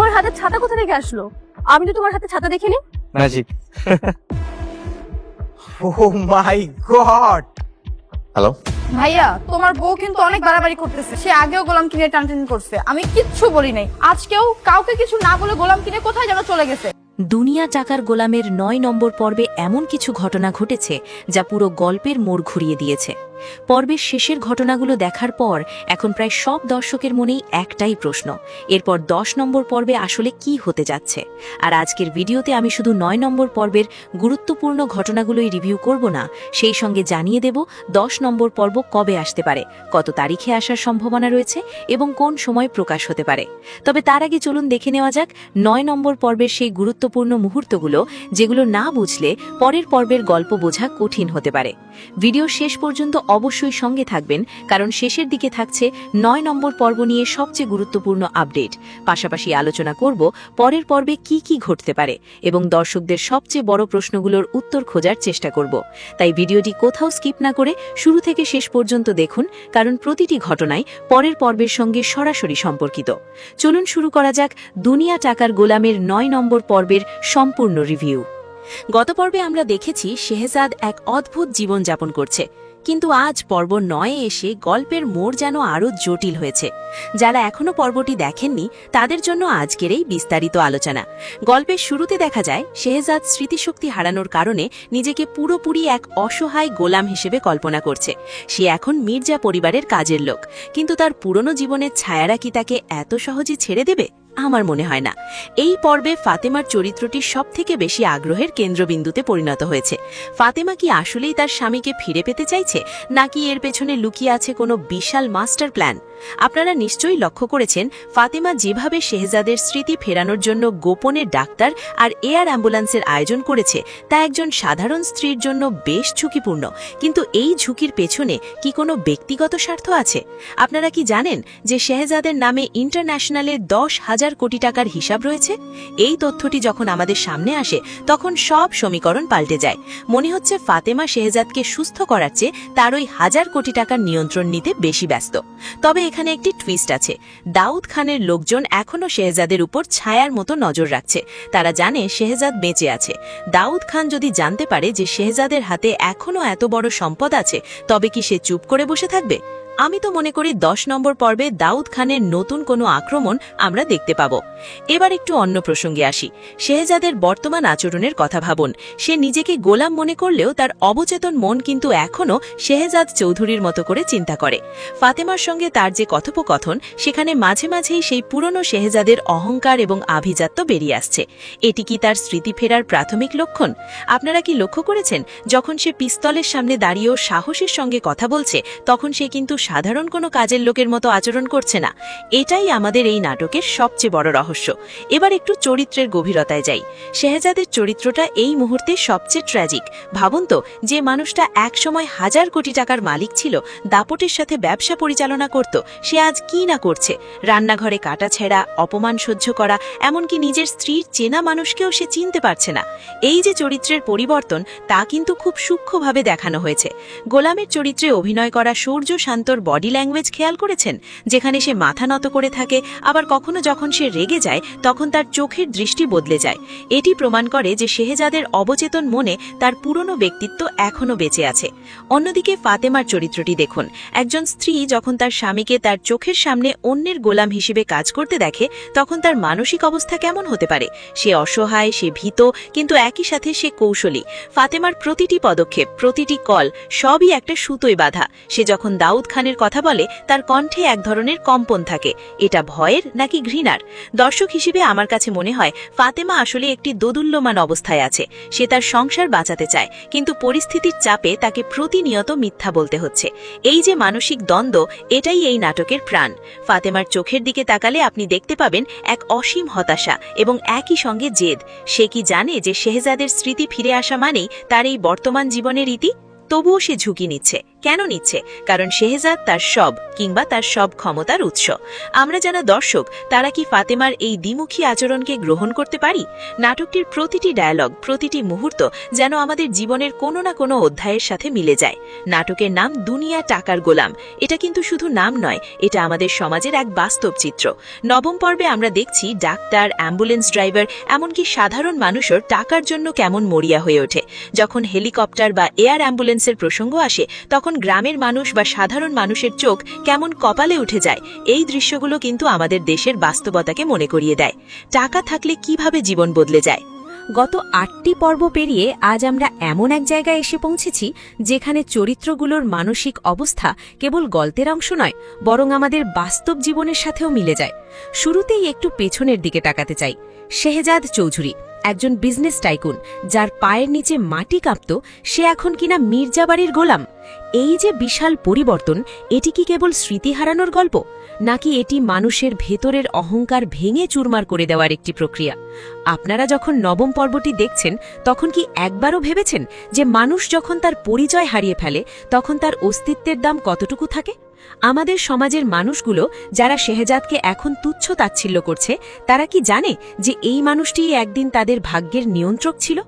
তোমার হাতে ছাতা কোথা থেকে আসলো? আমি তো তোমার হাতে ছাতা দেখিনি। ম্যাজিক। ও মাই গড। হ্যালো, ভাইয়া, তোমার বউ কিন্তু অনেক বাড়াবাড়ি করতেছে। সে আগেও গোলাম কিনে টানটানি করছে, আমি কিচ্ছু বলি নাই। আজকেও কাউকে কিছু না বলে গোলাম কিনে কোথায় যেন চলে গেছে। দুনিয়া টাকার গোলামের ৯ নম্বর পর্বে এমন কিছু ঘটনা ঘটেছে যা পুরো গল্পের মোড় ঘুরিয়ে দিয়েছে। পর্বের শেষের ঘটনাগুলো দেখার পর এখন প্রায় সব দর্শকের মনেই একটাই প্রশ্ন, এরপর ১০ নম্বর পর্বে আসলে কি হতে যাচ্ছে। আর আজকের ভিডিওতে আমি শুধু ৯ নম্বর পর্বের গুরুত্বপূর্ণ ঘটনাগুলোই রিভিউ করব না, সেই সঙ্গে জানিয়ে দেব ১০ নম্বর পর্ব কবে আসতে পারে, কত তারিখে আসার সম্ভাবনা রয়েছে এবং কোন সময় প্রকাশ হতে পারে। তবে তার আগে চলুন দেখে নেওয়া যাক ৯ নম্বর পর্বের সেই গুরুত্বপূর্ণ মুহূর্তগুলো, যেগুলো না বুঝলে পরের পর্বের গল্প বোঝা কঠিন হতে পারে। ভিডিও শেষ পর্যন্ত অবশ্যই সঙ্গে থাকবেন, কারণ শেষের দিকে থাকছে ৯ নম্বর পর্ব নিয়ে সবচেয়ে গুরুত্বপূর্ণ আপডেট। পাশাপাশি আলোচনা করব পরের পর্বে কি কি ঘটতে পারে এবং দর্শকদের সবচেয়ে বড় প্রশ্নগুলোর উত্তর খোঁজার চেষ্টা করব। তাই ভিডিওটি কোথাও স্কিপ না করে শুরু থেকে শেষ পর্যন্ত দেখুন, কারণ প্রতিটি ঘটনাই পরের পর্বের সঙ্গে সরাসরি সম্পর্কিত। চলুন শুরু করা যাক দুনিয়া টাকার গোলামের ৯ নম্বর পর্বের সম্পূর্ণ রিভিউ। গত পর্বে আমরা দেখেছি শেহজাদ এক অদ্ভুত জীবনযাপন করছে, কিন্তু আজ পর্ব ৯-এ এসে গল্পের মোড় যেন আরও জটিল হয়েছে। যারা এখনো পর্বটি দেখেননি তাদের জন্য আজকের এই বিস্তারিত আলোচনা। গল্পের শুরুতে দেখা যায় শেহজাদ স্মৃতিশক্তি হারানোর কারণে নিজেকে পুরোপুরি এক অসহায় গোলাম হিসেবে কল্পনা করছে। সে এখন মির্জা পরিবারের কাজের লোক, কিন্তু তার পুরনো জীবনের ছায়ারা কি তাকে এত সহজে ছেড়ে দেবে? আমার মনে হয় না। এই পর্বে ফাতেমার চরিত্রটি সবথেকে বেশি আগ্রহের কেন্দ্রবিন্দুতে পরিণত হয়েছে। ফাতেমা কি আসলেই তার স্বামীকে ফিরে পেতে চাইছে, নাকি এর পেছনে লুকিয়ে আছে কোনো বিশাল মাস্টার প্ল্যান? আপনারা নিশ্চয়ই লক্ষ্য করেছেন ফাতেমা যেভাবে শেহজাদের স্মৃতি ফেরানোর জন্য গোপনে ডাক্তার আর এয়ার অ্যাম্বুলেন্সের আয়োজন করেছে, তা একজন সাধারণ স্ত্রীর জন্য বেশ ঝুঁকিপূর্ণ। কিন্তু এই ঝুঁকির পেছনে কি কোনো ব্যক্তিগত স্বার্থ আছে? আপনারা কি জানেন যে শেহজাদের নামে ইন্টারন্যাশনালে ১০,০০০ কোটি টাকার হিসাব রয়েছে? এই তথ্যটি যখন আমাদের সামনে আসে তখন সব সমীকরণ পাল্টে যায়। মনে হচ্ছে ফাতেমা শেহজাদকে সুস্থ করার চেয়ে তার ওই ১,০০০ কোটি টাকার নিয়ন্ত্রণ নিতে বেশি ব্যস্ত। তবে এখানে একটি টুইস্ট আছে। দাউদ খানের লোকজন এখনও শেহজাদের উপর ছায়ার মতো নজর রাখছে। তারা জানে শেহজাদ বেঁচে আছে। দাউদ খান যদি জানতে পারে যে শেহজাদের হাতে এখনও এত বড় সম্পদ আছে, তবে কি সে চুপ করে বসে থাকবে? আমি তো মনে করি ১০ নম্বর পর্বে দাউদ খানের নতুন কোনো আক্রমণ আমরা দেখতে পাব। এবার একটু অন্য প্রসঙ্গে আসি। শেহজাদের বর্তমান আচরণের কথা ভাবুন। সে নিজেকে গোলাম মনে করলেও তার অবচেতন মন কিন্তু এখনও শেহজাদ চৌধুরীর মতো করে চিন্তা করে। ফাতেমার সঙ্গে তার যে কথোপকথন, সেখানে মাঝে মাঝেই সেই পুরনো শেহজাদের অহংকার এবং আভিজাত্য বেরিয়ে আসছে। এটি কি তার স্মৃতি ফেরার প্রাথমিক লক্ষণ? আপনারা কি লক্ষ্য করেছেন, যখন সে পিস্তলের সামনে দাঁড়িয়েও সাহসের সঙ্গে কথা বলছে, তখন সে কিন্তু সাধারণ কোনো কাজের লোকের মতো আচরণ করছে না। এটাই আমাদের এই নাটকের সবচেয়ে বড় রহস্য। এবার একটু চরিত্রের গভীরতায় যাই। শেহজাদের চরিত্রটা এই মুহূর্তে সবচেয়ে ট্র্যাজিক। ভাবুন তো, যে মানুষটা একসময় ১,০০০ কোটি টাকার মালিক ছিল, দাপটের সাথে ব্যবসা পরিচালনা করত, সে আজ কি না করছে। রান্নাঘরে কাটা ছেঁড়া, অপমান সহ্য করা, এমনকি নিজের স্ত্রীর চেনা মানুষকেও সে চিনতে পারছে না। এই যে চরিত্রের পরিবর্তন, তা কিন্তু খুব সূক্ষ্মভাবে দেখানো হয়েছে। গোলামের চরিত্রে অভিনয় করা সূর্য শান্তর বডি ল্যাঙ্গুয়েজ খেয়াল করেছেন? যেখানে সে মাথা নত করে থাকে, আবার কখনো যখন সে রেগে যায় তখন তার চোখের দৃষ্টি বদলে যায়। এটি প্রমাণ করে যে শেহজাদের অবচেতন মনে তার পুরনো ব্যক্তিত্ব এখনও বেঁচে আছে। অন্যদিকে ফাতেমার চরিত্রটি দেখুন। একজন স্ত্রী যখন তার স্বামীকে তার চোখের সামনে অন্যের গোলাম হিসেবে কাজ করতে দেখে, তখন তার মানসিক অবস্থা কেমন হতে পারে? সে অসহায়, সে ভীত, কিন্তু একই সাথে সে কৌশলী। ফাতেমার প্রতিটি পদক্ষেপ, প্রতিটি কল, সবই একটা সুতোয় বাঁধা। সে যখন দাউদ খানের কথা বলে, তার কণ্ঠে এক ধরনের কম্পন থাকে। এটা ভয়ের নাকি ঘৃণার? দর্শক হিসেবে আমার কাছে মনে হয় ফাতেমা আসলে একটি দোদুল্যমান অবস্থায় আছে। সে তার সংসার বাঁচাতে চায়, কিন্তু পরিস্থিতির চাপে তাকে প্রতিনিয়ত মিথ্যা বলতে হচ্ছে। এই যে মানসিক দ্বন্দ্ব, এটাই এই নাটকের প্রাণ। ফাতেমার চোখের দিকে তাকালে আপনি দেখতে পাবেন এক অসীম হতাশা এবং একই সঙ্গে জেদ। সে কি জানে যে শেহজাদের স্মৃতি ফিরে আসা মানেই তার এই বর্তমান জীবনের ইতি? তবুও সে ঝুঁকি নিচ্ছে। কেন নিচ্ছে? কারণ শেহজাদ তার সব কিংবা তার সব ক্ষমতার উৎস। আমরা যারা দর্শক তারা কি ফাতেমার এই দ্বিমুখী আচরণকে গ্রহণ করতে পারি? নাটকটির প্রতিটি ডায়ালগ, প্রতিটি মুহূর্ত যেন আমাদের জীবনের কোনো না কোনো অধ্যায়ের সাথে মিলে যায়। নাটকের নাম দুনিয়া টাকার গোলাম। এটা কিন্তু শুধু নাম নয়, এটা আমাদের সমাজের এক বাস্তব চিত্র। নবম পর্বে আমরা দেখছি ডাক্তার, অ্যাম্বুলেন্স ড্রাইভার, এমনকি সাধারণ মানুষও টাকার জন্য কেমন মরিয়া হয়ে ওঠে। যখন হেলিকপ্টার বা এয়ার অ্যাম্বুলেন্সের প্রসঙ্গ আসে তখন গ্রামের মানুষ বা সাধারণ মানুষের চোখ কেমন কপালে উঠে যায়। এই দৃশ্যগুলো কিন্তু আমাদের দেশের বাস্তবতাকে মনে করিয়ে দেয়। টাকা থাকলে কিভাবে জীবন বদলে যায়। গত ৮টি পর্ব পেরিয়ে আজ আমরা এমন এক জায়গায় এসে পৌঁছেছি যেখানে চরিত্রগুলোর মানসিক অবস্থা কেবল গল্পের অংশ নয়, বরং আমাদের বাস্তব জীবনের সাথেও মিলে যায়। শুরুতেই একটু পেছনের দিকে তাকাতে চাই। শেহজাদ চৌধুরী একজন বিজনেস টাইকুন, যার পায়ের নিচে মাটি কাঁপত, সে এখন কিনা মির্জাবাড়ির গোলাম। এই যে বিশাল পরিবর্তন, এটি কি কেবল স্মৃতি হারানোর গল্প, নাকি এটি মানুষের ভেতরের অহংকার ভেঙে চুরমার করে দেওয়ার একটি প্রক্রিয়া? আপনারা যখন নবম পর্বটি দেখছেন তখন কি একবারও ভেবেছেন যে মানুষ যখন তার পরিচয় হারিয়ে ফেলে তখন তার অস্তিত্বের দাম কতটুকু থাকে? আমাদের সমাজের মানুষগুলো যারা শেহজাদকে এখন তুচ্ছ তাচ্ছিল্য করছে, তারা কি জানে যে এই মানুষটিই একদিন তাদের ভাগ্যের নিয়ন্ত্রক ছিল?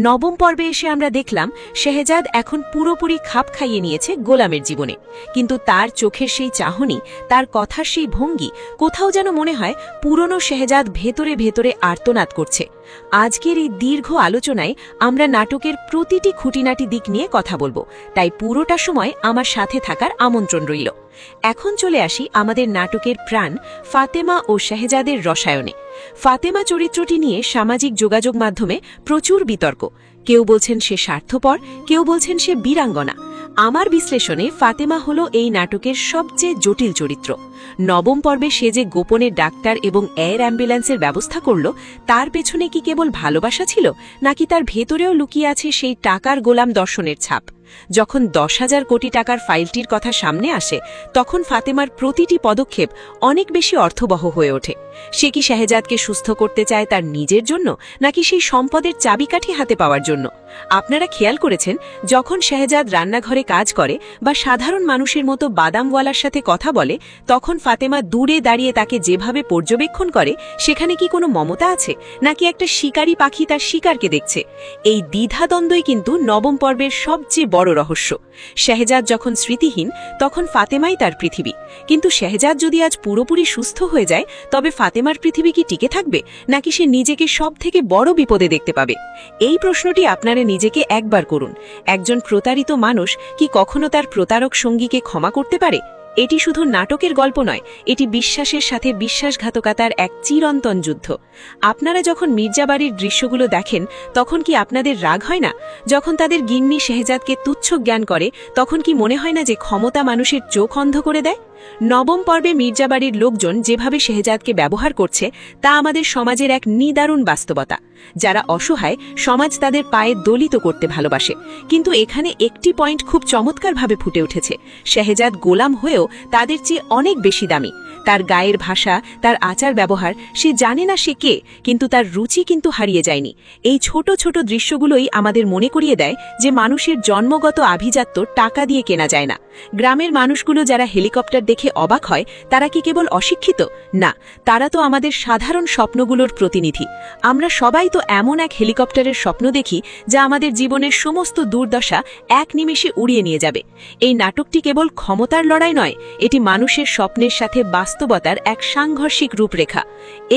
নবম পর্বে এসে আমরা দেখলাম শেহজাদ এখন পুরোপুরি খাপ খাইয়ে নিয়েছে গোলামের জীবনে, কিন্তু তার চোখের সেই চাহনি, তার কথার সেই ভঙ্গি, কোথাও যেন মনে হয় পুরনো শেহজাদ ভেতরে ভেতরে আর্তনাদ করছে। আজকের এই দীর্ঘ আলোচনায় আমরা নাটকের প্রতিটি খুঁটিনাটি দিক নিয়ে কথা বলবো, তাই পুরোটা সময় আমার সাথে থাকার আমন্ত্রণ রইল। এখন চলে আসি আমাদের নাটকের প্রাণ ফাতেমা ও শেহজাদের রসায়নে। ফাতেমা চরিত্রটি নিয়ে সামাজিক যোগাযোগ মাধ্যমে প্রচুর বিতর্ক। কেউ বলছেন সে স্বার্থপর, কেউ বলছেন সে বীরাঙ্গনা। আমার বিশ্লেষণে ফাতেমা হলো এই নাটকের সবচেয়ে জটিল চরিত্র। নবম পর্বে সে যে গোপনে ডাক্তার এবং এয়ার অ্যাম্বুলেন্সের ব্যবস্থা করল, তার পেছনে কি কেবল ভালোবাসা ছিল, নাকি তার ভেতরেও লুকিয়ে আছে সেই টাকার গোলাম দর্শনের ছাপ? যখন 10,000 কোটি টাকার ফাইলটির কথা সামনে আসে তখন ফাতেমার প্রতিটি পদক্ষেপ অনেক বেশি অর্থবহ হয়ে ওঠে। সে কি শেহজাদকে সুস্থ করতে চায় তার নিজের জন্য, নাকি সেই সম্পদের চাবিকাঠি হাতে পাওয়ার জন্য? আপনারা খেয়াল করেছেন যখন শেহজাদ রান্নাঘরে কাজ করে বা সাধারণ মানুষের মতো বাদামওয়ালার সাথে কথা বলে, তখন ফাতেমা দূরে দাঁড়িয়ে তাকে যেভাবে পর্যবেক্ষণ করে, সেখানে কি কোনো মমতা আছে, নাকি একটা শিকারী পাখি তার শিকারকে দেখছে? এই দ্বিধাদ্বন্দ্বই কিন্তু নবম পর্বের সবচেয়ে বড় রহস্য। শেহজাদ যখন স্মৃতিহীন তখন ফাতেমাই তার পৃথিবী, কিন্তু শেহজাদ যদি আজ পুরোপুরি সুস্থ হয়ে যায় তবে ফাতেমার পৃথিবী কি টিকে থাকবে, নাকি সে নিজেকে সব থেকে বড় বিপদে দেখতে পাবে? এই প্রশ্নটি আপনারা নিজেকে একবার করুন। একজন প্রতারিত মানুষ কি কখনো তার প্রতারক সঙ্গীকে ক্ষমা করতে পারে? এটি শুধু নাটকের গল্প নয়, এটি বিশ্বাসের সাথে বিশ্বাসঘাতকতার এক চিরন্তন যুদ্ধ। আপনারা যখন মির্জাবাড়ির দৃশ্যগুলো দেখেন তখন কি আপনাদের রাগ হয় না? যখন তাদের গিন্নি শেহজাদকে তুচ্ছ জ্ঞান করে তখন কি মনে হয় না যে ক্ষমতা মানুষের চোখ অন্ধ করে দেয়? নবম পর্বে মির্জাবাড়ির লোকজন যেভাবে শেহজাদকে ব্যবহার করছে তা আমাদের সমাজের এক নিদারুণ বাস্তবতা। যারা অসহায়, সমাজ তাদের পায়ে দলিত করতে ভালোবাসে। কিন্তু এখানে একটি পয়েন্ট খুব চমৎকারভাবে ফুটে উঠেছে। শেহজাদ গোলাম হয়েও তাদের চেয়ে অনেক বেশি দামি। তার গায়ের ভাষা, তার আচার ব্যবহার, সে জানে না সে কে, কিন্তু তার রুচি কিন্তু হারিয়ে যায়নি। এই ছোট ছোট দৃশ্যগুলোই আমাদের মনে করিয়ে দেয় যে মানুষের জন্মগত আভিজাত্য টাকা দিয়ে কেনা যায় না। গ্রামের মানুষগুলো যারা হেলিকপ্টার দেখে অবাক হয়, তারা কি কেবল অশিক্ষিত? না, তারা তো আমাদের সাধারণ স্বপ্নগুলোর প্রতিনিধি। আমরা সবাই তো এমন এক হেলিকপ্টারের স্বপ্ন দেখি যা আমাদের জীবনের সমস্ত দুর্দশা এক নিমেষে উড়িয়ে নিয়ে যাবে। এই নাটকটি কেবল ক্ষমতার লড়াই নয়, এটি মানুষের স্বপ্নের সাথে বাস্তবতার এক সাংঘর্ষিক রূপরেখা।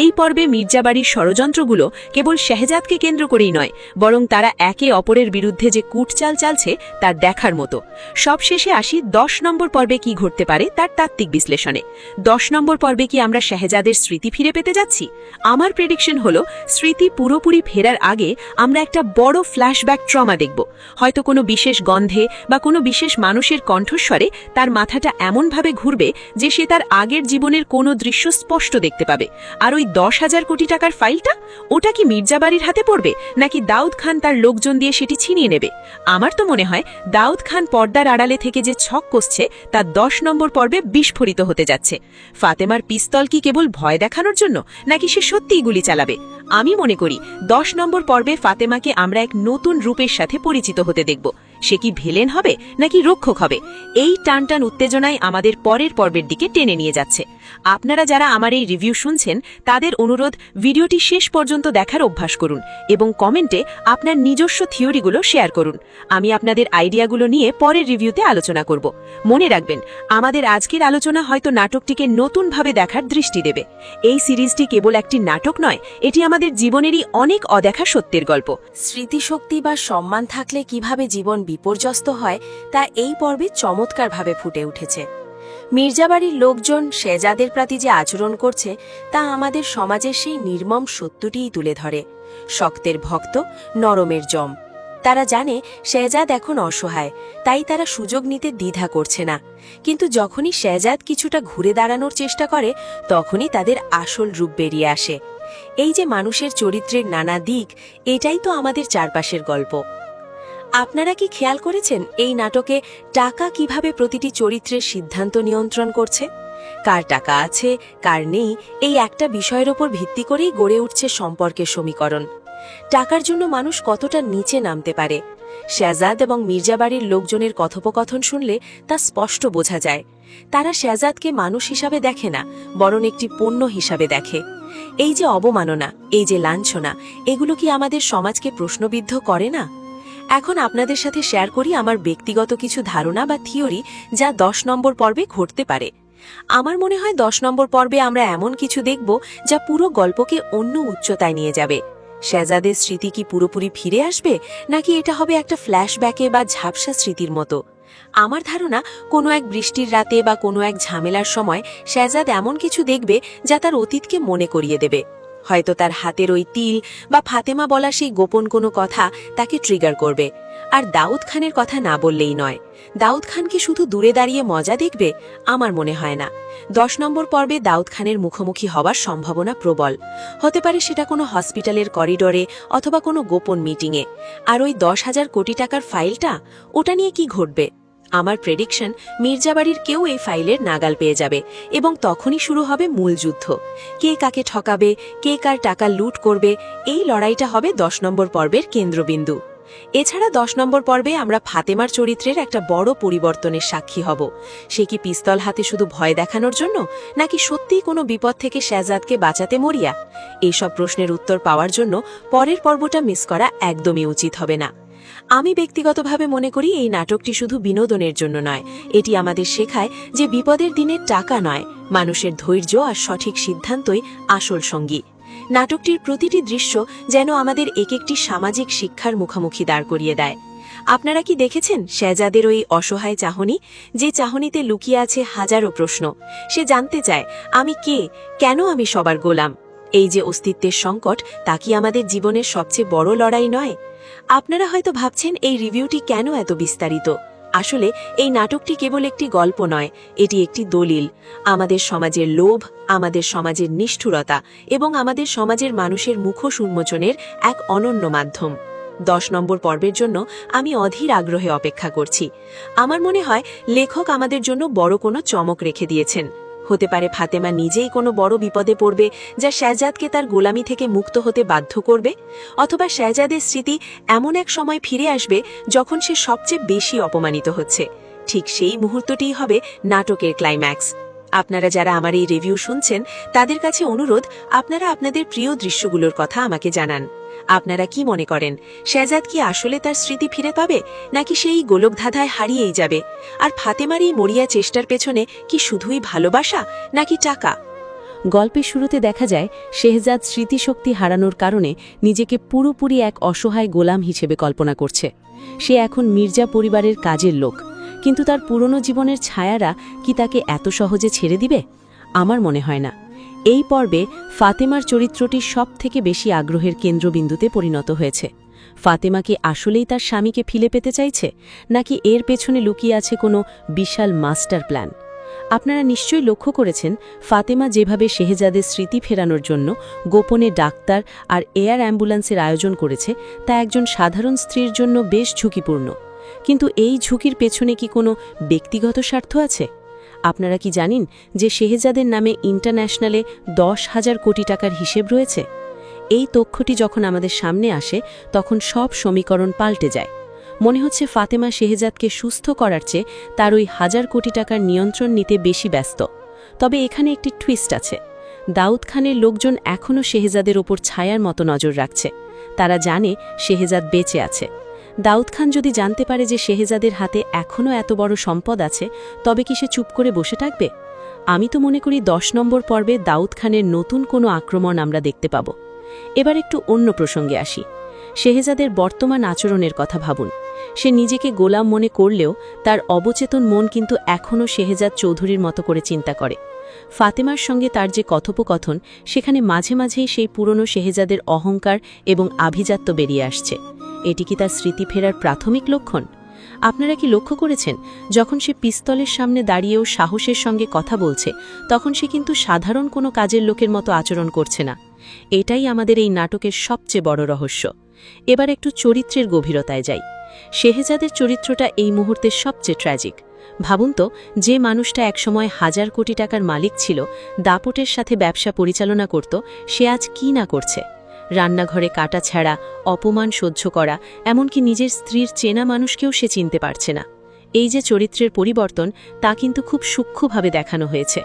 এই পর্বে মির্জাবাড়ির ষড়যন্ত্রগুলো কেবল শেহজাদকে কেন্দ্র করেই নয়, বরং তারা একে অপরের বিরুদ্ধে যে কূটচাল চালছে তা দেখার মতো। সবশেষে আসি 10 নম্বর পর্বে কি ঘটতে পারে তার তাত্ত্বিক বিশ্লেষণে। 10 নম্বর পর্বে কি আমরা শেহজাদের স্মৃতি ফিরে পেতে যাচ্ছি? আমার প্রেডিকশন হলো স্মৃতি পুরোপুরি ফেরার আগে আমরা একটা বড় ফ্ল্যাশব্যাক ট্রমা দেখব। হয়তো কোনো বিশেষ গন্ধে বা কোনো বিশেষ মানুষের কণ্ঠস্বরে তার মাথাটা এমনভাবে ঘুরবে যে সে তার আগের জীবনের কোনো দৃশ্য স্পষ্ট দেখতে পাবে। আর ওই 10,000 কোটি টাকার ফাইলটা, ওটা কি মির্জাবাড়ির হাতে পড়বে, নাকি দাউদ খান তার লোকজন দিয়ে সেটি ছিনিয়ে নেবে? আমার তো মনে হয় দাউদ খান পর্দার আড়ালে থেকে যে ছক কষছে তা 10 নম্বর পর্বে বিস্ফোরিত হতে যাচ্ছে। ফাতেমার পিস্তল কি কেবল ভয় দেখানোর জন্য, নাকি সে সত্যিই গুলি চালাবে? আমি মনে করি 10 নম্বর পর্বে ফাতেমাকে আমরা এক নতুন রূপের সাথে পরিচিত হতে দেখব। সে কি ভিলেন হবে নাকি রক্ষক হবে, এই টানটান উত্তেজনায় আমাদের পরের পর্বের দিকে টেনে নিয়ে যাচ্ছে। আপনারা যারা আমার এই রিভিউ শুনছেন তাদের অনুরোধ ভিডিওটি শেষ পর্যন্ত দেখার অভ্যাস করুন এবং কমেন্টে আপনার নিজস্ব থিওরিগুলো শেয়ার করুন। আমি আপনাদের আইডিয়াগুলো নিয়ে পরের রিভিউতে আলোচনা করব। মনে রাখবেন, আমাদের আজকের আলোচনা হয়তো নাটকটিকে নতুনভাবে দেখার দৃষ্টি দেবে। এই সিরিজটি কেবল একটি নাটক নয়, এটি আমাদের জীবনেরই অনেক অদেখা সত্যের গল্প। স্মৃতিশক্তি বা সম্মান থাকলে কিভাবে জীবন বিপর্যস্ত হয় তা এই পর্বে চমৎকারভাবে ফুটে উঠেছে। মির্জাবাড়ির লোকজন শেহজাদের প্রতি যে আচরণ করছে তা আমাদের সমাজের সেই নির্মম সত্যটিই তুলে ধরে। শক্তের ভক্ত, নরমের জম। তারা জানে শেহজাদ এখন অসহায়, তাই তারা সুযোগ নিতে দ্বিধা করছে না। কিন্তু যখনই শেহজাদ কিছুটা ঘুরে দাঁড়ানোর চেষ্টা করে তখনই তাদের আসল রূপ বেরিয়ে আসে। এই যে মানুষের চরিত্রের নানা দিক, এটাই তো আমাদের চারপাশের গল্প। আপনারা কি খেয়াল করেছেন এই নাটকে টাকা কিভাবে প্রতিটি চরিত্রের সিদ্ধান্ত নিয়ন্ত্রণ করছে? কার টাকা আছে, কার নেই, এই একটা বিষয়ের ওপর ভিত্তি করেই গড়ে উঠছে সম্পর্কের সমীকরণ। টাকার জন্য মানুষ কতটা নিচে নামতে পারে। শেহজাদ এবং মির্জাবাড়ির লোকজনের কথোপকথন শুনলে তা স্পষ্ট বোঝা যায়। তারা শেহজাদকে মানুষ হিসাবে দেখে না, বরং একটি পণ্য হিসাবে দেখে। এই যে অবমাননা, এই যে লাঞ্ছনা, এগুলো কি আমাদের সমাজকে প্রশ্নবিদ্ধ করে না? এখন আপনাদের সাথে শেয়ার করি আমার ব্যক্তিগত কিছু ধারণা বা থিওরি, যা 10 নম্বর পর্বে ঘটতে পারে। আমার মনে হয় 10 নম্বর পর্বে আমরা এমন কিছু দেখব যা পুরো গল্পকে অন্য উচ্চতায় নিয়ে যাবে। শেহজাদের স্মৃতি কি পুরোপুরি ফিরে আসবে, নাকি এটা হবে একটা ফ্ল্যাশব্যাকে বা ঝাপসা স্মৃতির মতো? আমার ধারণা, কোনো এক বৃষ্টির রাতে বা কোনো এক ঝামেলার সময় শেহজাদ এমন কিছু দেখবে যা তার অতীতকে মনে করিয়ে দেবে। হয়তো তার হাতের ওই তিল বা ফাতেমা বলা সেই গোপন কোনো কথা তাকে ট্রিগার করবে। আর দাউদ খানের কথা না বললেই নয়। দাউদ খান কি শুধু দূরে দাঁড়িয়ে মজা দেখবে? আমার মনে হয় না। 10 নম্বর পর্বে দাউদ খানের মুখোমুখি হওয়ার সম্ভাবনা প্রবল। হতে পারে সেটা কোনো হসপিটালের করিডোরে অথবা কোনো গোপন মিটিংয়ে। আর ওই 10,000 কোটি টাকার ফাইলটা, ওটা নিয়ে কি ঘটবে? আমার প্রেডিকশন, মির্জাবাড়ির কেউ এই ফাইলের নাগাল পেয়ে যাবে এবং তখনই শুরু হবে মূল যুদ্ধ। কে কাকে ঠকাবে, কে কার টাকা লুট করবে, এই লড়াইটা হবে 10 নম্বর পর্বের কেন্দ্রবিন্দু। এছাড়া 10 নম্বর পর্বে আমরা ফাতেমার চরিত্রের একটা বড় পরিবর্তনের সাক্ষী হব। সে কি পিস্তল হাতে শুধু ভয় দেখানোর জন্য, নাকি সত্যিই কোনো বিপদ থেকে শেহজাদকে বাঁচাতে মরিয়া? এইসব প্রশ্নের উত্তর পাওয়ার জন্য পরের পর্বটা মিস করা একদমই উচিত হবে না। আমি ব্যক্তিগতভাবে মনে করি এই নাটকটি শুধু বিনোদনের জন্য নয়, এটি আমাদের শেখায় যে বিপদের দিনে টাকা নয়, মানুষের ধৈর্য আর সঠিক সিদ্ধান্তই আসল সঙ্গী। নাটকটির প্রতিটি দৃশ্য যেন আমাদের এক একটি সামাজিক শিক্ষার মুখোমুখি দাঁড় করিয়ে দেয়। আপনারা কি দেখেছেন শেহজাদের ওই অসহায় চাহনি, যে চাহনিতে লুকিয়ে আছে হাজারো প্রশ্ন? সে জানতে চায়, আমি কে, কেন আমি সবার গোলাম? এই যে অস্তিত্বের সংকট, তা কি আমাদের জীবনের সবচেয়ে বড় লড়াই নয়? আপনারা হয়তো ভাবছেন এই রিভিউটি কেন এত বিস্তারিত। আসলে এই নাটকটি কেবল একটি গল্প নয়, এটি একটি দলিল। আমাদের সমাজের লোভ, আমাদের সমাজের নিষ্ঠুরতা এবং আমাদের সমাজের মানুষের মুখোশ উন্মোচনের এক অনন্য মাধ্যম। 10 নম্বর পর্বের জন্য আমি অধীর আগ্রহে অপেক্ষা করছি। আমার মনে হয় লেখক আমাদের জন্য বড় কোনো চমক রেখে দিয়েছেন। হতে পারে ফাতেমা নিজেই কোনো বড় বিপদে পড়বে, যা শেহজাদকে তার গোলামি থেকে মুক্ত হতে বাধ্য করবে। অথবা শেহজাদের স্মৃতি এমন এক সময় ফিরে আসবে যখন সে সবচেয়ে বেশি অপমানিত হচ্ছে। ঠিক সেই মুহূর্তটিই হবে নাটকের ক্লাইম্যাক্স। আপনারা যারা আমার এই রিভিউ শুনছেন তাদের কাছে অনুরোধ, আপনারা আপনাদের প্রিয় দৃশ্যগুলোর কথা আমাকে জানান। আপনারা কি মনে করেন, শেহজাদ কি আসলে তার স্মৃতি ফিরে পাবে, নাকি সেই গোলকধাঁধায় হারিয়েই যাবে? আর ফাতেমার এই মরিয়া চেষ্টার পেছনে কি শুধুই ভালোবাসা, নাকি টাকা? গল্পের শুরুতে দেখা যায় শেহজাদ স্মৃতিশক্তি হারানোর কারণে নিজেকে পুরোপুরি এক অসহায় গোলাম হিসেবে কল্পনা করছে। সে এখন মির্জা পরিবারের কাজের লোক, কিন্তু তার পুরনো জীবনের ছায়ারা কি তাকে এত সহজে ছেড়ে দিবে? আমার মনে হয় না। এই পর্বে ফাতেমার চরিত্রটি সবথেকে বেশি আগ্রহের কেন্দ্রবিন্দুতে পরিণত হয়েছে। ফাতেমা কি আসলেই তার স্বামীকে ফিরে পেতে চাইছে, নাকি এর পেছনে লুকিয়ে আছে কোনো বিশাল মাস্টার প্ল্যান? আপনারা নিশ্চয়ই লক্ষ্য করেছেন ফাতেমা যেভাবে শেহজাদের স্মৃতি ফেরানোর জন্য গোপনে ডাক্তার আর এয়ার অ্যাম্বুলেন্সের আয়োজন করেছে, তা একজন সাধারণ স্ত্রীর জন্য বেশ ঝুঁকিপূর্ণ। কিন্তু এই ঝুঁকির পেছনে কি কোনো ব্যক্তিগত স্বার্থ আছে? আপনারা কি জানেন যে শেহজাদের নামে ইন্টারন্যাশনালে 10,000 কোটি টাকার হিসেব রয়েছে? এই তথ্যটি যখন আমাদের সামনে আসে তখন সব সমীকরণ পাল্টে যায়। মনে হচ্ছে ফাতেমা শেহজাদকে সুস্থ করার চেয়ে তার ওই 1000 কোটি টাকার নিয়ন্ত্রণ নিতে বেশি ব্যস্ত। তবে এখানে একটি টুইস্ট আছে। দাউদ খানের লোকজন এখনও শেহজাদের ওপর ছায়ার মতো নজর রাখছে। তারা জানে শেহজাদ বেঁচে আছে। দাউদ খান যদি জানতে পারে যে শেহজাদের হাতে এখনও এত বড় সম্পদ আছে, তবে কি সে চুপ করে বসে থাকবে? আমি তো মনে করি 10 নম্বর পর্বে দাউদ খানের নতুন কোনো আক্রমণ আমরা দেখতে পাব। এবার একটু অন্য প্রসঙ্গে আসি। শেহজাদের বর্তমান আচরণের কথা ভাবুন। সে নিজেকে গোলাম মনে করলেও তার অবচেতন মন কিন্তু এখনও শেহজাদ চৌধুরীর মতো করে চিন্তা করে। ফাতেমার সঙ্গে তার যে কথোপকথন, সেখানে মাঝে মাঝেই সেই পুরনো শেহজাদের অহংকার এবং আভিজাত্য বেরিয়ে আসছে। এটি কি তার স্মৃতি ফেরার প্রাথমিক লক্ষণ? আপনারা কি লক্ষ্য করেছেন, যখন সে পিস্তলের সামনে দাঁড়িয়েও সাহসের সঙ্গে কথা বলছে, তখন সে কিন্তু সাধারণ কোনো কাজের লোকের মতো আচরণ করছে না। এটাই আমাদের এই নাটকের সবচেয়ে বড় রহস্য। এবার একটু চরিত্রের গভীরতায় যাই। শেহজাদের চরিত্রটা এই মুহূর্তে সবচেয়ে ট্র্যাজিক। ভাবুন তো, যে মানুষটা একসময় 1000 কোটি টাকার মালিক ছিল, দাপটের সাথে ব্যবসা পরিচালনা করত, সে আজ কি না করছে। রান্নাঘরে কাটা ছাড়া, অপমান সহ্য করা, এমনকি নিজের স্ত্রীর চেনা মানুষকেও সে চিনতে পারছে না। এই যে চরিত্রের পরিবর্তন, তা কিন্তু খুব সূক্ষ্মভাবে দেখানো হয়েছে।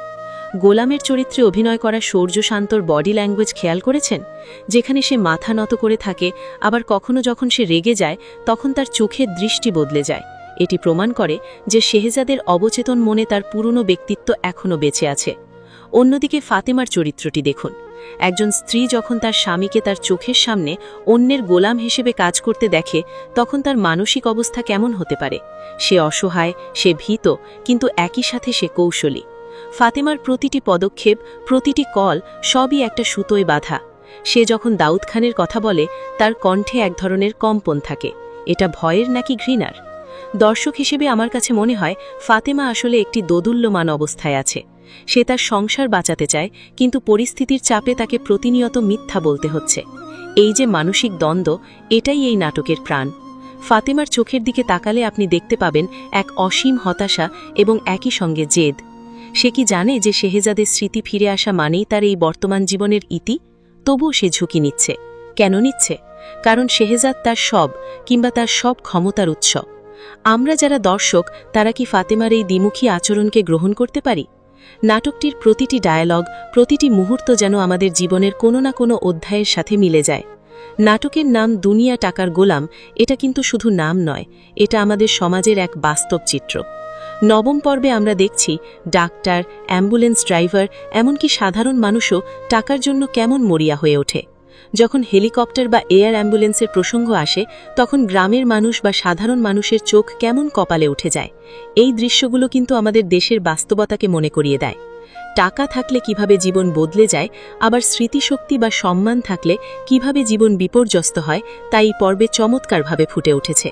গোলামের চরিত্রে অভিনয় করা সূর্য শান্তর বডি ল্যাঙ্গুয়েজ খেয়াল করেছেন? যেখানে সে মাথা নত করে থাকে, আবার কখনো যখন সে রেগে যায়, তখন তার চোখের দৃষ্টি বদলে যায়। এটি প্রমাণ করে যে শেহজাদের অবচেতন মনে তার পুরনো ব্যক্তিত্ব এখনও বেঁচে আছে। অন্যদিকে ফাতেমার চরিত্রটি দেখুন। একজন স্ত্রী যখন তার স্বামীকে তার চোখের সামনে অন্যের গোলাম হিসেবে কাজ করতে দেখে, তখন তার মানসিক অবস্থা কেমন হতে পারে? সে অসহায়, সে ভীত, কিন্তু একই সাথে সে কৌশলী। ফাতেমার প্রতিটি পদক্ষেপ, প্রতিটি কল, সবই একটা সুতোয় বাঁধা। সে যখন দাউদ খানের কথা বলে, তার কণ্ঠে এক ধরনের কম্পন থাকে। এটা ভয়ের নাকি ঘৃণার? দর্শক হিসেবে আমার কাছে মনে হয় ফাতেমা আসলে একটি দোদুল্যমান অবস্থায় আছে। সে তার সংসার বাঁচাতে চায়, কিন্তু পরিস্থিতির চাপে তাকে প্রতিনিয়ত মিথ্যা বলতে হচ্ছে। এই যে মানসিক দ্বন্দ্ব, এটাই এই নাটকের প্রাণ। ফাতেমার চোখের দিকে তাকালে আপনি দেখতে পাবেন এক অসীম হতাশা এবং একই সঙ্গে জেদ। সে কি জানে যে শেহজাদের স্মৃতি ফিরে আসা মানেই তার এই বর্তমান জীবনের ইতি? তবুও সে ঝুঁকি নিচ্ছে। কেন নিচ্ছে? কারণ শেহজাদ তার সব, কিংবা তার সব ক্ষমতার উৎস। আমরা যারা দর্শক, তারা কি ফাতেমার এই দ্বিমুখী আচরণকে গ্রহণ করতে পারি? নাটকটির প্রতিটি ডায়ালগ, প্রতিটি মুহূর্ত যেন আমাদের জীবনের কোনো না কোনো অধ্যায়ের সাথে মিলে যায়। নাটকের নাম দুনিয়া টাকার গোলাম, এটা কিন্তু শুধু নাম নয়, এটা আমাদের সমাজের এক বাস্তব চিত্র। নবম পর্বে আমরা দেখছি ডাক্তার, অ্যাম্বুলেন্স ড্রাইভার, এমনকি সাধারণ মানুষও টাকার জন্য কেমন মরিয়া হয়ে ওঠে। যখন হেলিকপ্টার বা এয়ার অ্যাম্বুলেন্সের প্রসঙ্গ আসে, তখন গ্রামের মানুষ বা সাধারণ মানুষের চোখ কেমন কপালে উঠে যায়। এই দৃশ্যগুলো কিন্তু আমাদের দেশের বাস্তবতাকে মনে করিয়ে দেয়। টাকা থাকলে কিভাবে জীবন বদলে যায়, আবার স্মৃতিশক্তি বা সম্মান থাকলে কিভাবে জীবন বিপর্যস্ত হয়, তা এই পর্বে চমৎকারভাবে ফুটে উঠেছে।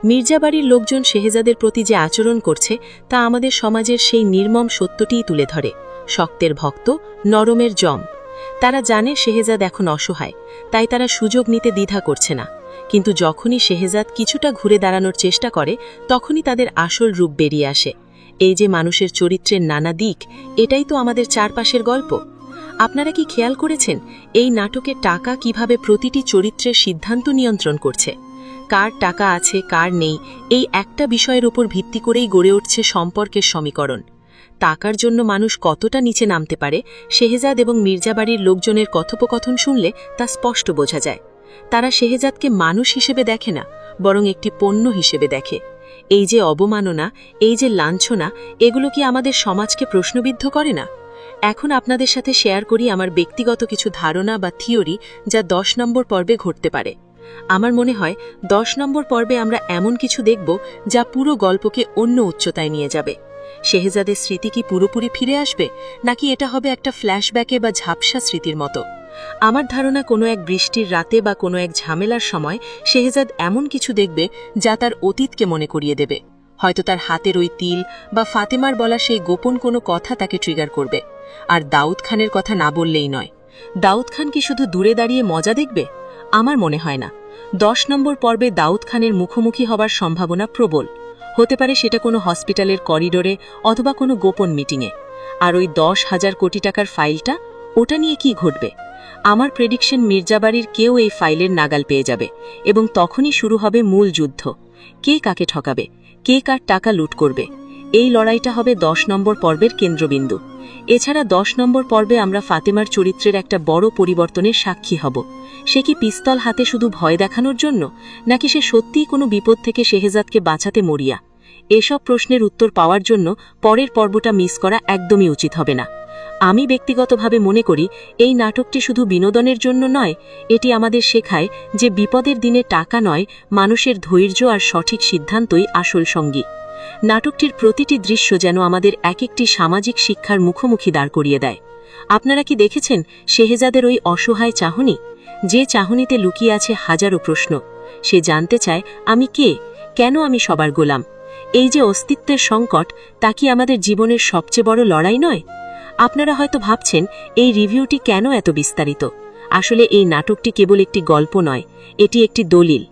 মির্জাবাড়ির লোকজন শেহজাদের প্রতি যে আচরণ করছে, তা আমাদের সমাজের সেই নির্মম সত্যটিই তুলে ধরে। শক্তের ভক্ত, নরমের জম। তারা জানে শেহজাদ এখন অসহায়, তাই তারা সুযোগ নিতে দ্বিধা করছে না। কিন্তু যখনই শেহজাদ কিছুটা ঘুরে দাঁড়ানোর চেষ্টা করে, তখনই তাদের আসল রূপ বেরিয়ে আসে। এই যে মানুষের চরিত্রের নানা দিক, এটাই তো আমাদের চারপাশের গল্প। আপনারা কি খেয়াল করেছেন এই নাটকে টাকা কিভাবে প্রতিটি চরিত্রের সিদ্ধান্ত নিয়ন্ত্রণ করছে? কার টাকা আছে, কার নেই, এই একটা বিষয়ের উপর ভিত্তি করেই গড়ে উঠছে সম্পর্কের সমীকরণ। টাকার জন্য মানুষ কতটা নিচে নামতে পারে, শেহজাদ এবং মির্জাবাড়ির লোকজনের কথোপকথন শুনলে তা স্পষ্ট বোঝা যায়। তারা শেহজাদকে মানুষ হিসেবে দেখে না, বরং একটি পণ্য হিসেবে দেখে। এই যে অবমাননা, এই যে লাঞ্ছনা, এগুলো কি আমাদের সমাজকে প্রশ্নবিদ্ধ করে না? এখন আপনাদের সাথে শেয়ার করি আমার ব্যক্তিগত কিছু ধারণা বা থিওরি, যা 10 নম্বর পর্বে ঘটতে পারে। আমার মনে হয় 10 নম্বর পর্বে আমরা এমন কিছু দেখব যা পুরো গল্পকে অন্য উচ্চতায় নিয়ে যাবে। শেহজাদের স্মৃতি কি পুরোপুরি ফিরে আসবে, নাকি এটা হবে একটা ফ্ল্যাশব্যাকে বা ঝাপসা স্মৃতির মতো? আমার ধারণা কোনো এক বৃষ্টির রাতে বা কোনো এক ঝামেলার সময় শেহজাদ এমন কিছু দেখবে যা তার অতীতকে মনে করিয়ে দেবে। হয়তো তার হাতের ওই তিল বা ফাতেমার বলা সেই গোপন কোনো কথা তাকে ট্রিগার করবে। আর দাউদ খানের কথা না বললেই নয়। দাউদ খান কি শুধু দূরে দাঁড়িয়ে মজা দেখবে? আমার মনে হয় না। 10 নম্বর পর্বে দাউদ খানের মুখোমুখি হবার সম্ভাবনা প্রবল। হতে পারে সেটা কোনো হসপিটালের করিডোরে অথবা কোনো গোপন মিটিংয়ে। আর ওই 10,000 কোটি টাকার ফাইলটা, ওটা নিয়ে কি ঘটবে? আমার প্রেডিকশন, মির্জাবাড়ির কেউ এই ফাইলের নাগাল পেয়ে যাবে এবং তখনই শুরু হবে মূল যুদ্ধ। কে কাকে ঠকাবে, কে কার টাকা লুট করবে, এই লড়াইটা হবে 10 নম্বর পর্বের কেন্দ্রবিন্দু। এছাড়া 10 নম্বর পর্বে আমরা ফাতেমার চরিত্রের একটা বড় পরিবর্তনের সাক্ষী হব। সে কি পিস্তল হাতে শুধু ভয় দেখানোর জন্য, নাকি সে সত্যিই কোনো বিপদ থেকে শেহজাদকে বাঁচাতে মরিয়া? এসব প্রশ্নের উত্তর পাওয়ার জন্য পরের পর্বটা মিস করা একদমই উচিত হবে না। আমি ব্যক্তিগতভাবে মনে করি এই নাটকটি শুধু বিনোদনের জন্য নয়, এটি আমাদের শেখায় যে বিপদের দিনে টাকা নয়, মানুষের ধৈর্য আর সঠিক সিদ্ধান্তই আসল সঙ্গী। নাটকটির প্রতিটি দৃশ্য যেন আমাদের এক একটি সামাজিক শিক্ষার মুখোমুখি দাঁড় করিয়ে দেয়। আপনারা কি দেখেছেন শেহজাদের ওই অসহায় চাহনি, যে চাহনিতে লুকিয়ে আছে হাজারো প্রশ্ন? সে জানতে চায়, আমি কে, কেন আমি সবার গোলাম? এই যে অস্তিত্বের সংকট, তা কি আমাদের জীবনের সবচেয়ে বড় লড়াই নয়? আপনারা হয়তো ভাবছেন এই রিভিউটি কেন এত বিস্তারিত। আসলে এই নাটকটি কেবল একটি গল্প নয়, এটি একটি দলিল।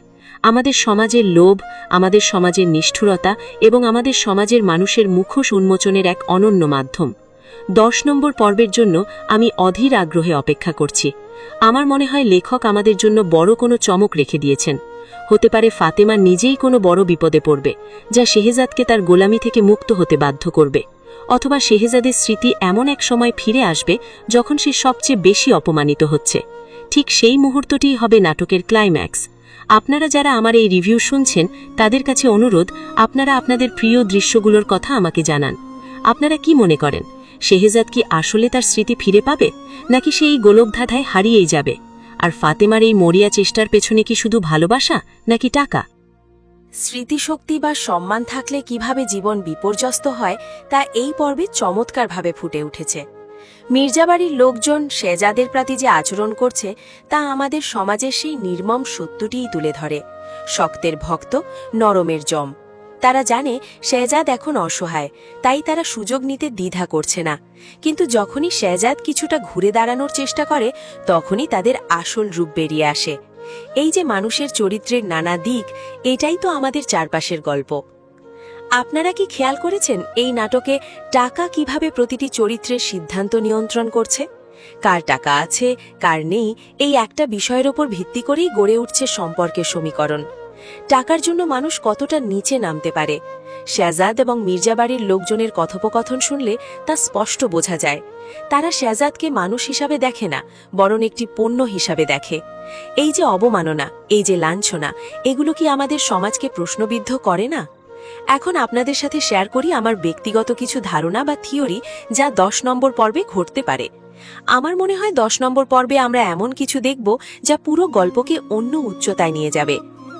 আমাদের সমাজের লোভ, আমাদের সমাজের নিষ্ঠুরতা এবং আমাদের সমাজের মানুষের মুখোশ উন্মোচনের এক অনন্য মাধ্যম। 10 নম্বর পর্বের জন্য আমি অধীর আগ্রহে অপেক্ষা করছি। আমার মনে হয় লেখক আমাদের জন্য বড় কোনো চমক রেখে দিয়েছেন। হতে পারে ফাতেমা নিজেই কোনো বড় বিপদে পড়বে, যা শেহজাদকে তার গোলামি থেকে মুক্ত হতে বাধ্য করবে। অথবা শেহজাদের স্মৃতি এমন এক সময় ফিরে আসবে যখন সে সবচেয়ে বেশি অপমানিত হচ্ছে। ঠিক সেই মুহূর্তটিই হবে নাটকের ক্লাইম্যাক্স। আপনারা যারা আমার এই রিভিউ শুনছেন, তাদের কাছে অনুরোধ, আপনারা আপনাদের প্রিয় দৃশ্যগুলোর কথা আমাকে জানান। আপনারা কি মনে করেন, শেহজাদ কি আসলে তার স্মৃতি ফিরে পাবে, নাকি সেই গোলকধাঁধায় হারিয়েই যাবে? আর ফাতেমার এই মরিয়া চেষ্টার পেছনে কি শুধু ভালোবাসা, নাকি টাকা? স্মৃতিশক্তি বা সম্মান থাকলে কিভাবে জীবন বিপর্যস্ত হয়, তা এই পর্বে চমৎকারভাবে ফুটে উঠেছে। মির্জাবাড়ির লোকজন শেহজাদের প্রতি যে আচরণ করছে, তা আমাদের সমাজের সেই নির্মম সত্যটিই তুলে ধরে। শক্তের ভক্ত, নরমের জম। তারা জানে শেহজাদ এখন অসহায়, তাই তারা সুযোগ নিতে দ্বিধা করছে না। কিন্তু যখনই শেহজাদ কিছুটা ঘুরে দাঁড়ানোর চেষ্টা করে, তখনই তাদের আসল রূপ বেরিয়ে আসে। এই যে মানুষের চরিত্রের নানা দিক, এটাই তো আমাদের চারপাশের গল্প। আপনারা কি খেয়াল করেছেন এই নাটকে টাকা কিভাবে প্রতিটি চরিত্রের সিদ্ধান্ত নিয়ন্ত্রণ করছে? কার টাকা আছে, কার নেই, এই একটা বিষয়ের ওপর ভিত্তি করেই গড়ে উঠছে সম্পর্কের সমীকরণ। টাকার জন্য মানুষ কতটা নিচে নামতে পারে, শেহজাদ এবং মির্জাবাড়ির লোকজনের কথোপকথন শুনলে তা স্পষ্ট বোঝা যায়। তারা শেহজাদকে মানুষ হিসাবে দেখে না, বরং একটি পণ্য হিসাবে দেখে। এই যে অবমাননা, এই যে লাঞ্ছনা, এগুলো কি আমাদের সমাজকে প্রশ্নবিদ্ধ করে না? এখন আপনাদের সাথে শেয়ার করি আমার ব্যক্তিগত কিছু ধারণা বা থিওরি, যা 10 নম্বর পর্বে ঘটতে পারে। আমার মনে হয় 10 নম্বর পর্বে আমরা এমন কিছু দেখব যা পুরো গল্পকে অন্য উচ্চতায় নিয়ে যাবে।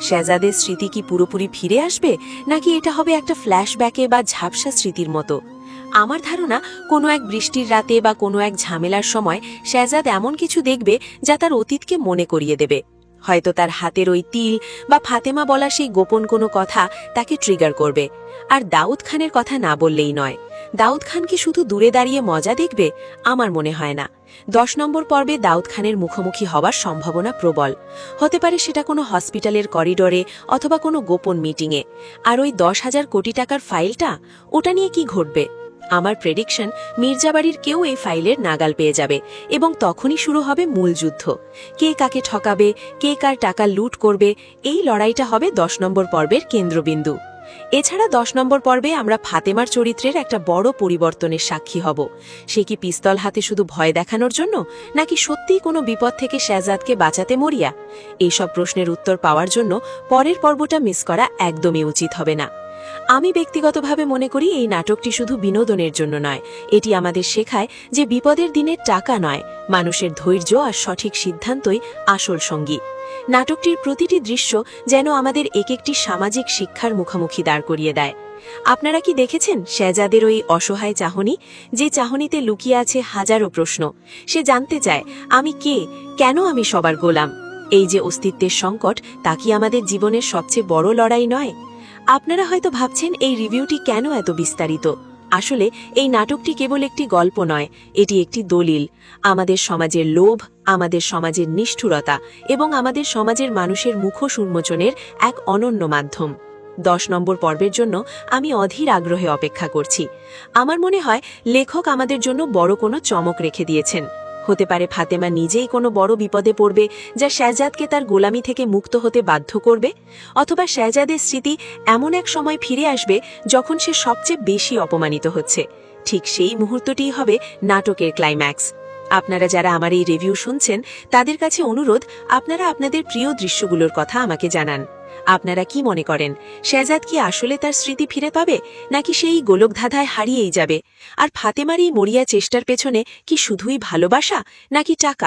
শেহজাদের স্মৃতি কি পুরোপুরি ফিরে আসবে, নাকি এটা হবে একটা ফ্ল্যাশব্যাকে বা ঝাপসা স্মৃতির মতো? আমার ধারণা, কোনো এক বৃষ্টির রাতে বা কোনো এক ঝামেলার সময় শেহজাদ এমন কিছু দেখবে যা তার অতীতকে মনে করিয়ে দেবে। হয়তো তার হাতের ওই তিল বা ফাতেমা বলা সেই গোপন কোনো কথা তাকে ট্রিগার করবে। আর দাউদ খানের কথা না বললেই নয়। দাউদ খান কি শুধু দূরে দাঁড়িয়ে মজা দেখবে? আমার মনে হয় না। 10 নম্বর পর্বে দাউদ খানের মুখোমুখি হওয়ার সম্ভাবনা প্রবল। হতে পারে সেটা কোনো হসপিটালের করিডোরে অথবা কোনো গোপন মিটিংয়ে। আর ওই 10,000 কোটি টাকার ফাইলটা, ওটা নিয়ে কি ঘটবে? আমার প্রেডিকশন, মির্জাবাড়ির কেউ এই ফাইলের নাগাল পেয়ে যাবে এবং তখনই শুরু হবে মূল যুদ্ধ। কে কাকে ঠকাবে, কে কার টাকা লুট করবে, এই লড়াইটা হবে 10 নম্বর পর্বের কেন্দ্রবিন্দু। এছাড়া 10 নম্বর পর্বে আমরা ফাতেমার চরিত্রের একটা বড় পরিবর্তনের সাক্ষী হব। সে কি পিস্তল হাতে শুধু ভয় দেখানোর জন্য, নাকি সত্যিই কোনো বিপদ থেকে শেহজাদকে বাঁচাতে মরিয়া? এইসব প্রশ্নের উত্তর পাওয়ার জন্য পরের পর্বটা মিস করা একদমই উচিত হবে না। আমি ব্যক্তিগতভাবে মনে করি এই নাটকটি শুধু বিনোদনের জন্য নয়, এটি আমাদের শেখায় যে বিপদের দিনে টাকা নয়, মানুষের ধৈর্য আর সঠিক সিদ্ধান্তই আসল সঙ্গী। নাটকটির প্রতিটি দৃশ্য যেন আমাদের এক একটি সামাজিক শিক্ষার মুখোমুখি দাঁড় করিয়ে দেয়। আপনারা কি দেখেছেন শেহজাদের ওই অসহায় চাহনি, যে চাহনিতে লুকিয়ে আছে হাজারো প্রশ্ন? সে জানতে চায়, আমি কে, কেন আমি সবার গোলাম? এই যে অস্তিত্বের সংকট, তা কি আমাদের জীবনের সবচেয়ে বড় লড়াই নয়? আপনারা হয়তো ভাবছেন এই রিভিউটি কেন এত বিস্তারিত। আসলে এই নাটকটি কেবল একটি গল্প নয়, এটি একটি দলিল। আমাদের সমাজের লোভ, আমাদের সমাজের নিষ্ঠুরতা এবং আমাদের সমাজের মানুষের মুখোশ উন্মোচনের এক অনন্য মাধ্যম। 10 নম্বর পর্বের জন্য আমি অধীর আগ্রহে অপেক্ষা করছি। আমার মনে হয় লেখক আমাদের জন্য বড় কোনো চমক রেখে দিয়েছেন। হতে পারে ফাতেমা নিজেই কোনো বড় বিপদে পড়বে যা শেহজাদকে তার গোলামি থেকে মুক্ত হতে বাধ্য করবে, অথবা শেহজাদের স্মৃতি এমন এক সময় ফিরে আসবে যখন সে সবচেয়ে বেশি অপমানিত হচ্ছে। ঠিক সেই মুহূর্তটিই হবে নাটকের ক্লাইম্যাক্স। আপনারা যারা আমার এই রিভিউ শুনছেন তাদের কাছে অনুরোধ, আপনারা আপনাদের প্রিয় দৃশ্যগুলোর কথা আমাকে জানান। আপনারা কি মনে করেন, শেহজাদ কি আসলে তার স্মৃতি ফিরে পাবে, নাকি সেই গোলকধাঁধায় হারিয়েই যাবে? আর ফাতেমার এই মরিয়া চেষ্টার পেছনে কি শুধুই ভালোবাসা নাকি টাকা?